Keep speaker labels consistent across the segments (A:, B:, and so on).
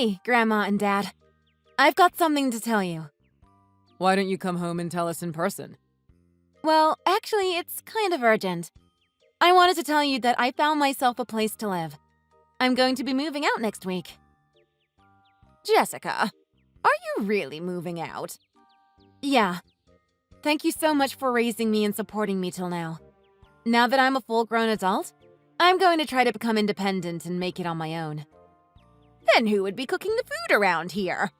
A: Hey, Grandma and Dad. I've got something to tell you.
B: Why don't you come home and tell us in person?
A: Well, actually, it's kind of urgent. I wanted to tell you that I found myself a place to live. I'm going to be moving out next week.
C: Jessica, are you really moving out?
A: Yeah. Thank you so much for raising me and supporting me till now. Now that I'm a full-grown adult, I'm going to try to become independent and make it on my own.
C: Then who would be cooking the food around here?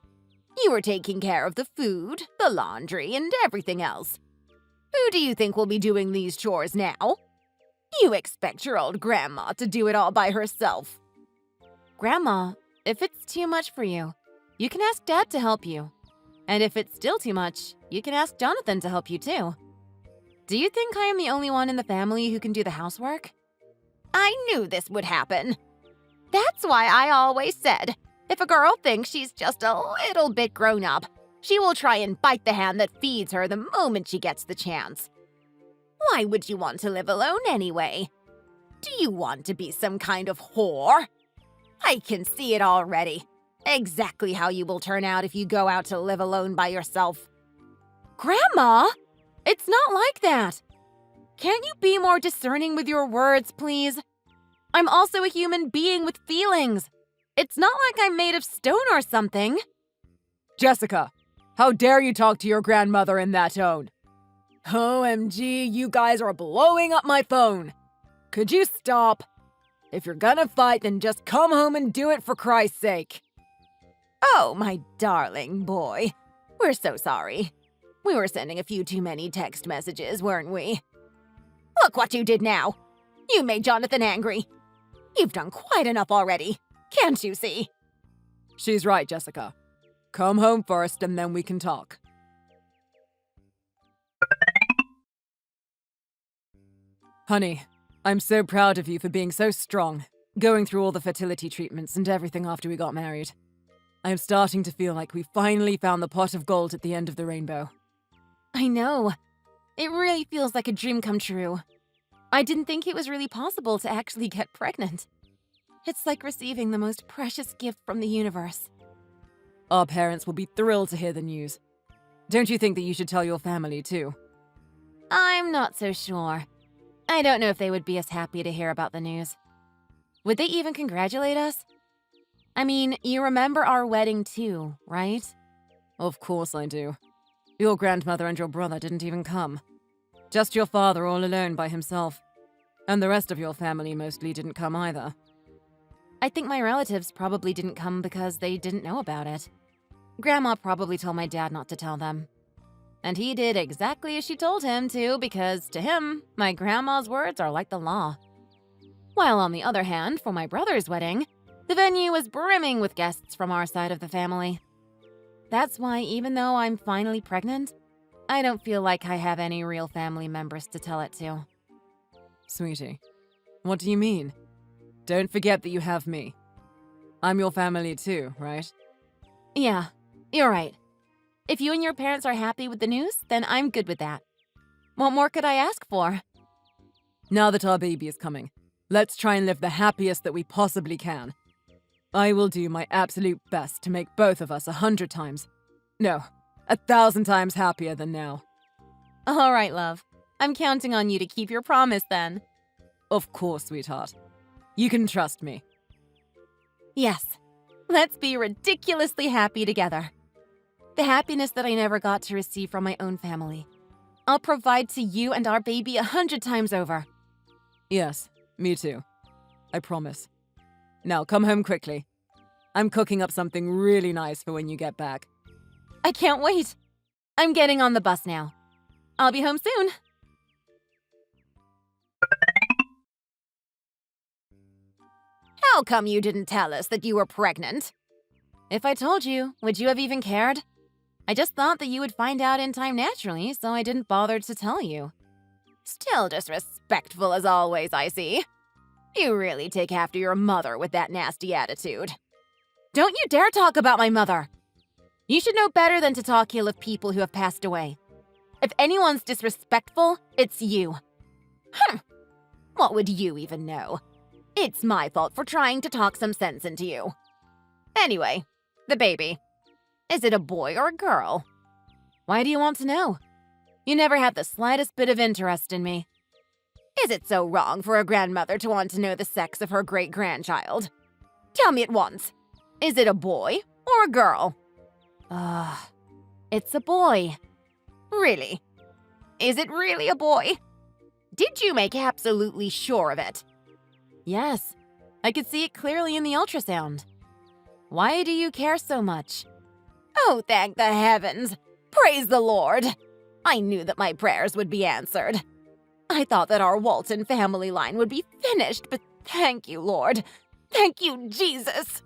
C: You were taking care of the food, the laundry, and everything else. Who do you think will be doing these chores now? You expect your old grandma to do it all by herself.
A: Grandma, if it's too much for you, you can ask Dad to help you. And if it's still too much, you can ask Jonathan to help you too. Do you think I am the only one in the family who can do the housework?
C: I knew this would happen. That's why I always said, if a girl thinks she's just a little bit grown up, she will try and bite the hand that feeds her the moment she gets the chance. Why would you want to live alone anyway? Do you want to be some kind of whore? I can see it already. Exactly how you will turn out if you go out to live alone by yourself.
A: Grandma! It's not like that. Can't you be more discerning with your words, please? I'm also a human being with feelings. It's not like I'm made of stone or something.
B: Jessica, how dare you talk to your grandmother in that tone? OMG, you guys are blowing up my phone. Could you stop? If you're gonna fight, then just come home and do it for Christ's sake.
C: Oh, my darling boy. We're so sorry. We were sending a few too many text messages, weren't we? Look what you did now. You made Jonathan angry. You've done quite enough already. Can't you see?
B: She's right, Jessica. Come home first and then we can talk. Honey, I'm so proud of you for being so strong, going through all the fertility treatments and everything after we got married. I'm starting to feel like we finally found the pot of gold at the end of the rainbow.
A: I know. It really feels like a dream come true. I didn't think it was really possible to actually get pregnant. It's like receiving the most precious gift from the universe.
B: Our parents will be thrilled to hear the news. Don't you think that you should tell your family too?
A: I'm not so sure. I don't know if they would be as happy to hear about the news. Would they even congratulate us? I mean, you remember our wedding too, right?
B: Of course I do. Your grandmother and your brother didn't even come. Just your father all alone by himself. And the rest of your family mostly didn't come either.
A: I think my relatives probably didn't come because they didn't know about it. Grandma probably told my dad not to tell them. And he did exactly as she told him to because, to him, my grandma's words are like the law. While on the other hand, for my brother's wedding, the venue was brimming with guests from our side of the family. That's why even though I'm finally pregnant, I don't feel like I have any real family members to tell it to.
B: Sweetie, what do you mean? Don't forget that you have me. I'm your family too, right?
A: Yeah, you're right. If you and your parents are happy with the news, then I'm good with that. What more could I ask for?
B: Now that our baby is coming, let's try and live the happiest that we possibly can. I will do my absolute best to make both of us 100 times, no, 1,000 times happier than now.
A: All right, love. I'm counting on you to keep your promise then.
B: Of course, sweetheart. You can trust me.
A: Yes. Let's be ridiculously happy together. The happiness that I never got to receive from my own family. I'll provide to you and our baby 100 times over.
B: Yes, me too. I promise. Now come home quickly. I'm cooking up something really nice for when you get back.
A: I can't wait. I'm getting on the bus now. I'll be home soon.
C: How come you didn't tell us that you were pregnant?
A: If I told you, would you have even cared? I just thought that you would find out in time naturally, so I didn't bother to tell you.
C: Still disrespectful as always, I see. You really take after your mother with that nasty attitude.
A: Don't you dare talk about my mother! You should know better than to talk ill of people who have passed away. If anyone's disrespectful, it's you.
C: What would you even know? It's my fault for trying to talk some sense into you. Anyway, The baby. Is it a boy or a girl?
A: Why do you want to know? You never had the slightest bit of interest in me.
C: Is it so wrong for a grandmother to want to know the sex of her great-grandchild? Tell me at once. Is it a boy or a girl?
A: It's a boy.
C: Really? Is it really a boy? Did you make absolutely sure of it?
A: Yes, I could see it clearly in the ultrasound. Why do you care so much?
C: Oh, thank the heavens! Praise the Lord! I knew that my prayers would be answered. I thought that our Walton family line would be finished, but thank you, Lord. Thank you, Jesus!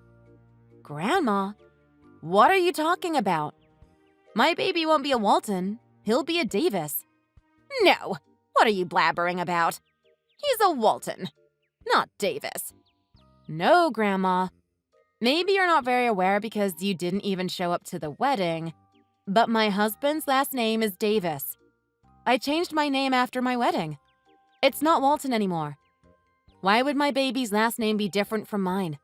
A: Grandma, what are you talking about? My baby won't be a Walton. He'll be a Davis.
C: No! What are you blabbering about? He's a Walton, not Davis.
A: No, Grandma. Maybe you're not very aware because you didn't even show up to the wedding, but my husband's last name is Davis. I changed my name after my wedding. It's not Walton anymore. Why would my baby's last name be different from mine?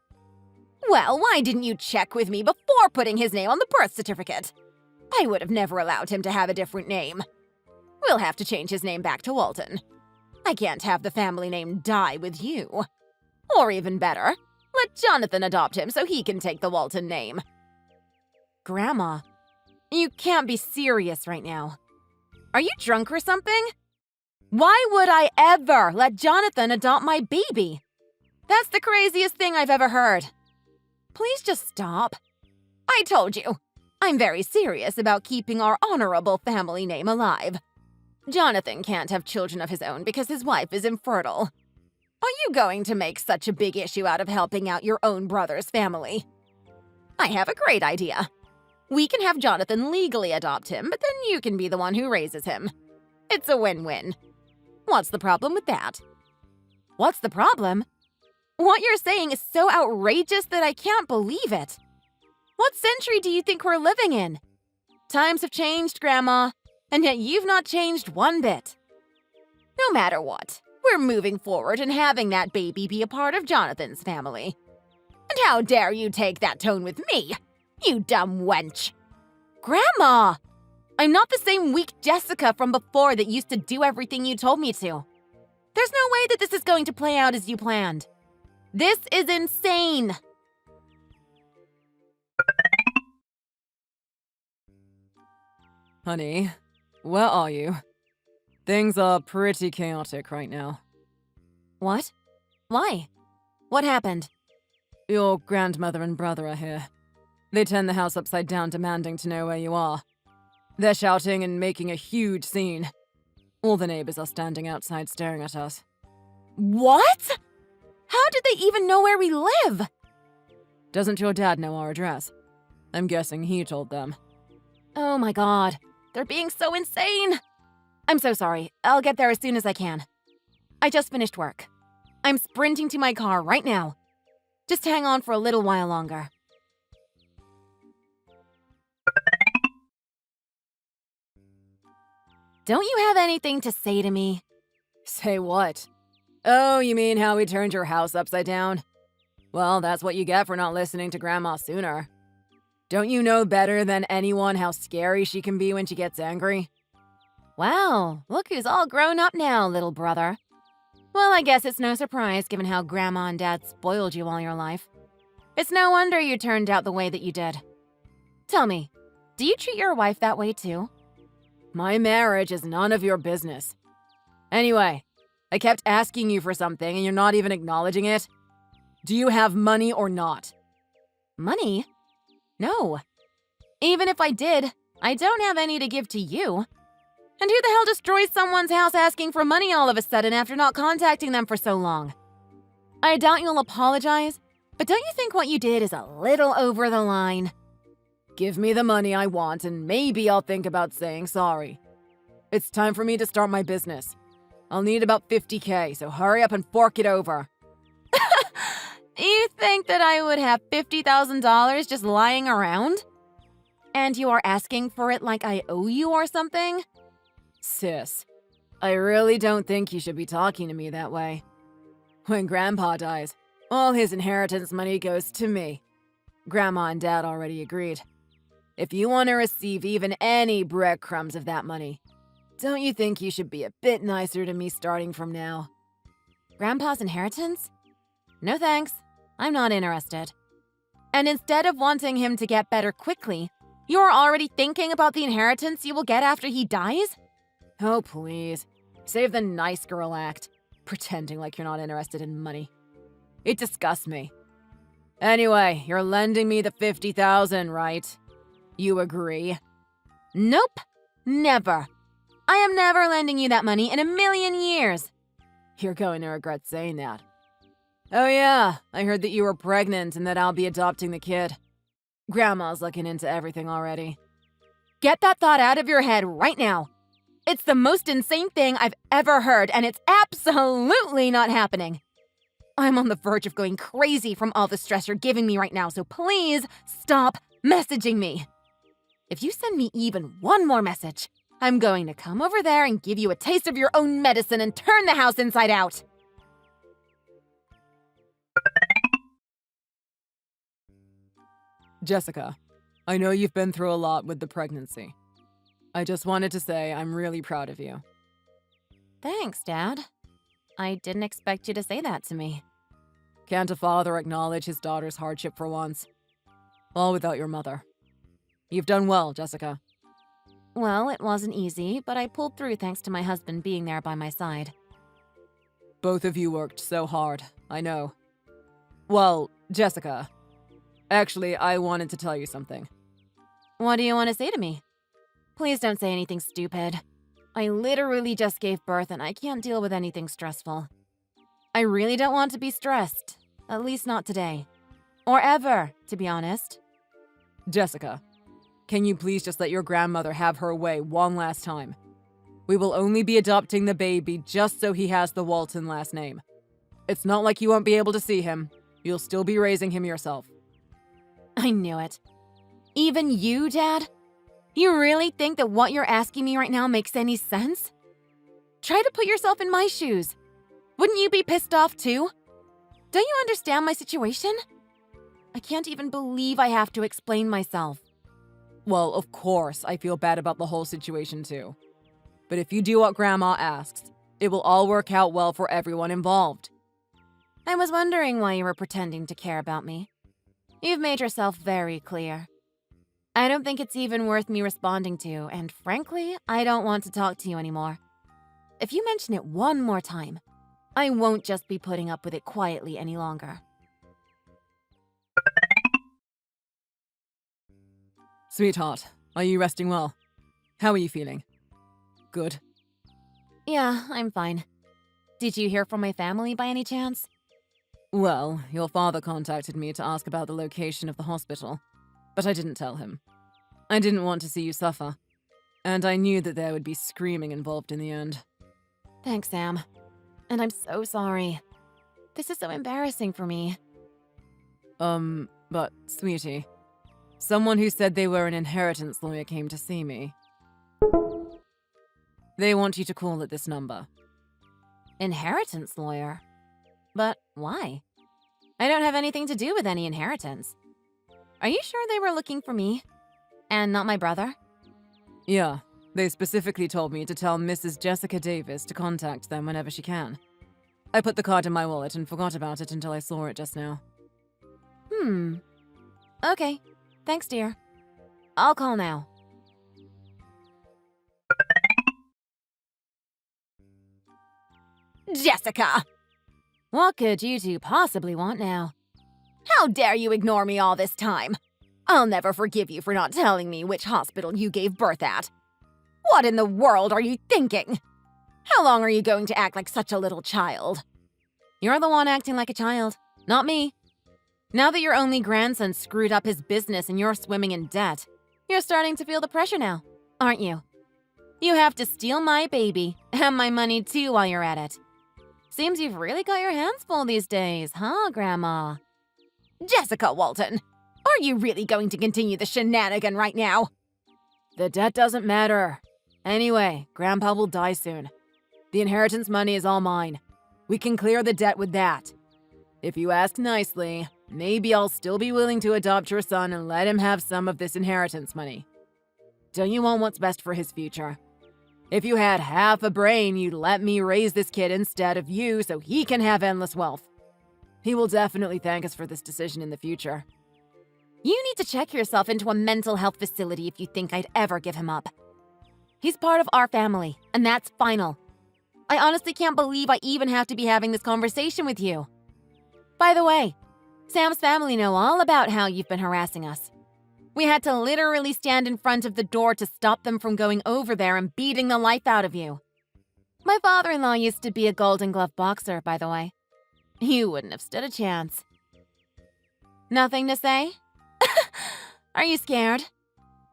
C: Well, why didn't you check with me before putting his name on the birth certificate? I would have never allowed him to have a different name. We'll have to change his name back to Walton. I can't have the family name die with you. Or even better, let Jonathan adopt him so he can take the Walton name.
A: Grandma, you can't be serious right now.
C: Are you drunk or something? Why would I ever let Jonathan adopt my baby? That's the craziest thing I've ever heard. Please just stop. I told you, I'm very serious about keeping our honorable family name alive. Jonathan can't have children of his own because his wife is infertile. Are you going to make such a big issue out of helping out your own brother's family? I have a great idea. We can have Jonathan legally adopt him, but then you can be the one who raises him. It's a win-win. What's the problem with that?
A: What's the problem?
C: What you're saying is so outrageous that I can't believe it. What century do you think we're living in?
A: Times have changed, Grandma, and yet you've not changed one bit.
C: No matter what, we're moving forward and having that baby be a part of Jonathan's family. And how dare you take that tone with me, you dumb wench?
A: Grandma! I'm not the same weak Jessica from before that used to do everything you told me to. There's no way that this is going to play out as you planned. This is insane!
B: Honey, where are you? Things are pretty chaotic right now.
A: What? Why? What happened?
B: Your grandmother and brother are here. They turned the house upside down demanding to know where you are. They're shouting and making a huge scene. All the neighbors are standing outside staring at us.
A: What? How did they even know where we live?
B: Doesn't your dad know our address? I'm guessing he told them.
A: Oh my god, they're being so insane! I'm so sorry. I'll get there as soon as I can. I just finished work. I'm sprinting to my car right now. Just hang on for a little while longer. Don't you have anything to say to me?
B: Say what? Oh, you mean how we turned your house upside down? Well, that's what you get for not listening to Grandma sooner. Don't you know better than anyone how scary she can be when she gets angry?
A: Wow, look who's all grown up now, little brother. Well, I guess it's no surprise given how Grandma and Dad spoiled you all your life. It's no wonder you turned out the way that you did. Tell me, do you treat your wife that way too?
B: My marriage is none of your business. Anyway, I kept asking you for something and you're not even acknowledging it. Do you have money or not?
A: Money? No. Even if I did, I don't have any to give to you. And who the hell destroys someone's house asking for money all of a sudden after not contacting them for so long? I doubt you'll apologize, but don't you think what you did is a little over the line?
B: Give me the money I want and maybe I'll think about saying sorry. It's time for me to start my business. I'll need about $50K, so hurry up and fork it over.
A: You think that I would have $50,000 just lying around? And you are asking for it like I owe you or something?
B: Sis, I really don't think you should be talking to me that way. When Grandpa dies, all his inheritance money goes to me. Grandma and Dad already agreed. If you want to receive even any breadcrumbs of that money, don't you think you should be a bit nicer to me starting from now?
A: Grandpa's inheritance? No thanks. I'm not interested. And instead of wanting him to get better quickly, you're already thinking about the inheritance you will get after he dies?
B: Oh, please. Save the nice girl act, pretending like you're not interested in money. It disgusts me. Anyway, you're lending me the $50,000, right? You agree?
A: Nope. Never. I am never lending you that money in a million years.
B: You're going to regret saying that. Oh yeah, I heard that you were pregnant and that I'll be adopting the kid. Grandma's looking into everything already.
A: Get that thought out of your head right now. It's the most insane thing I've ever heard, and it's absolutely not happening. I'm on the verge of going crazy from all the stress you're giving me right now, so please stop messaging me. If you send me even one more message, I'm going to come over there and give you a taste of your own medicine and turn the house inside out.
B: Jessica, I know you've been through a lot with the pregnancy. I just wanted to say I'm really proud of you.
A: Thanks, Dad. I didn't expect you to say that to me.
B: Can't a father acknowledge his daughter's hardship for once? All without your mother. You've done well, Jessica.
A: Well, it wasn't easy, but I pulled through thanks to my husband being there by my side.
B: Both of you worked so hard, I know. Well, Jessica, actually, I wanted to tell you something.
A: What do you want to say to me? Please don't say anything stupid. I literally just gave birth and I can't deal with anything stressful. I really don't want to be stressed. At least not today. Or ever, to be honest.
B: Jessica, can you please just let your grandmother have her way one last time? We will only be adopting the baby just so he has the Walton last name. It's not like you won't be able to see him. You'll still be raising him yourself.
A: I knew it. Even you, Dad? You really think that what you're asking me right now makes any sense? Try to put yourself in my shoes. Wouldn't you be pissed off too? Don't you understand my situation? I can't even believe I have to explain myself.
B: Well, of course, I feel bad about the whole situation too. But if you do what Grandma asks, it will all work out well for everyone involved.
A: I was wondering why you were pretending to care about me. You've made yourself very clear. I don't think it's even worth me responding to, and frankly, I don't want to talk to you anymore. If you mention it one more time, I won't just be putting up with it quietly any longer.
B: Sweetheart, are you resting well? How are you feeling? Good.
A: Yeah, I'm fine. Did you hear from my family by any chance?
B: Well, your father contacted me to ask about the location of the hospital, but I didn't tell him. I didn't want to see you suffer, and I knew that there would be screaming involved in the end.
A: Thanks, Sam. And I'm so sorry. This is so embarrassing for me.
B: But, sweetie, someone who said they were an inheritance lawyer came to see me. They want you to call at this number.
A: Inheritance lawyer? But why? I don't have anything to do with any inheritance. Are you sure they were looking for me? And not my brother?
B: Yeah, they specifically told me to tell Mrs. Jessica Davis to contact them whenever she can. I put the card in my wallet and forgot about it until I saw it just now.
A: Okay. Thanks, dear. I'll call now.
C: Jessica!
A: What could you two possibly want now?
C: How dare you ignore me all this time? I'll never forgive you for not telling me which hospital you gave birth at. What in the world are you thinking? How long are you going to act like such a little child?
A: You're the one acting like a child, not me. Now that your only grandson screwed up his business and you're swimming in debt, you're starting to feel the pressure now, aren't you? You have to steal my baby and my money too while you're at it. Seems you've really got your hands full these days, huh, Grandma?
C: Jessica Walton, are you really going to continue the shenanigan right now?
B: The debt doesn't matter. Anyway, Grandpa will die soon. The inheritance money is all mine. We can clear the debt with that. If you ask nicely, maybe I'll still be willing to adopt your son and let him have some of this inheritance money. Don't you want what's best for his future? If you had half a brain, you'd let me raise this kid instead of you so he can have endless wealth. He will definitely thank us for this decision in the future.
A: You need to check yourself into a mental health facility if you think I'd ever give him up. He's part of our family, and that's final. I honestly can't believe I even have to be having this conversation with you. By the way, Sam's family know all about how you've been harassing us. We had to literally stand in front of the door to stop them from going over there and beating the life out of you. My father-in-law used to be a Golden Glove boxer, by the way. You wouldn't have stood a chance. Nothing to say? Are you scared?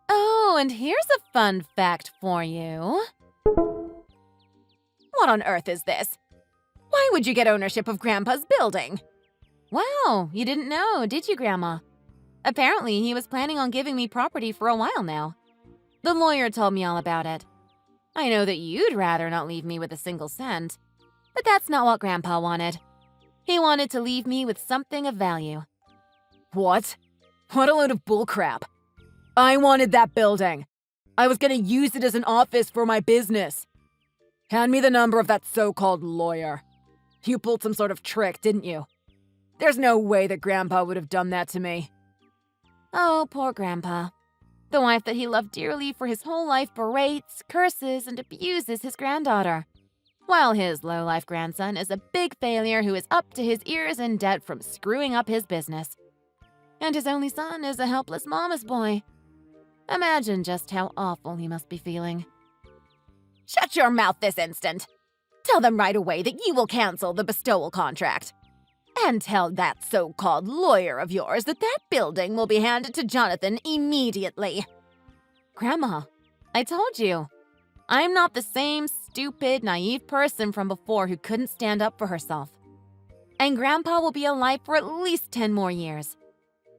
A: Oh, and here's a fun fact for you.
C: What on earth is this? Why would you get ownership of Grandpa's building?
A: Wow, you didn't know, did you, Grandma? Apparently, he was planning on giving me property for a while now. The lawyer told me all about it. I know that you'd rather not leave me with a single cent, but that's not what Grandpa wanted. He wanted to leave me with something of value.
B: What? What a load of bullcrap. I wanted that building. I was gonna use it as an office for my business. Hand me the number of that so-called lawyer. You pulled some sort of trick, didn't you? There's no way that Grandpa would have done that to me.
A: Oh, poor Grandpa. The wife that he loved dearly for his whole life berates, curses, and abuses his granddaughter, while his low-life grandson is a big failure who is up to his ears in debt from screwing up his business. And his only son is a helpless mama's boy. Imagine just how awful he must be feeling.
C: Shut your mouth this instant. Tell them right away that you will cancel the bestowal contract. And tell that so-called lawyer of yours that that building will be handed to Jonathan immediately.
A: Grandma, I told you. I'm not the same stupid, naive person from before who couldn't stand up for herself. And Grandpa will be alive for at least 10 more years.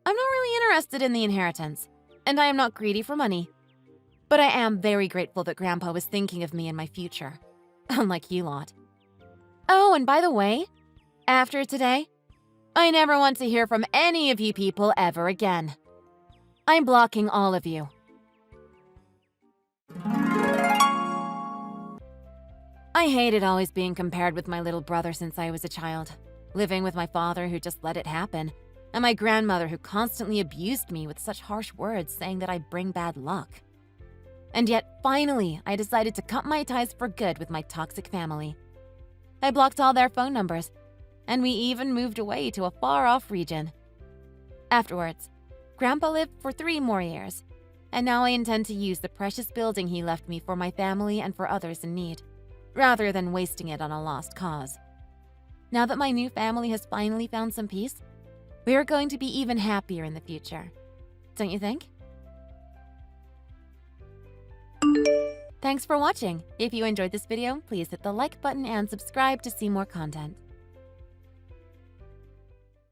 A: I'm not really interested in the inheritance, and I am not greedy for money. But I am very grateful that Grandpa was thinking of me and my future, unlike you lot. Oh, and by the way, after today, I never want to hear from any of you people ever again. I'm blocking all of you. I hated always being compared with my little brother since I was a child, living with my father who just let it happen, and my grandmother who constantly abused me with such harsh words saying that I bring bad luck. And yet, finally, I decided to cut my ties for good with my toxic family. I blocked all their phone numbers, and we even moved away to a far-off region. Afterwards, Grandpa lived for 3 more years, and now I intend to use the precious building he left me for my family and for others in need, rather than wasting it on a lost cause. Now that my new family has finally found some peace, we are going to be even happier in the future. Don't you think? Thanks for watching. If you enjoyed this video, please hit the like button and subscribe to see more content.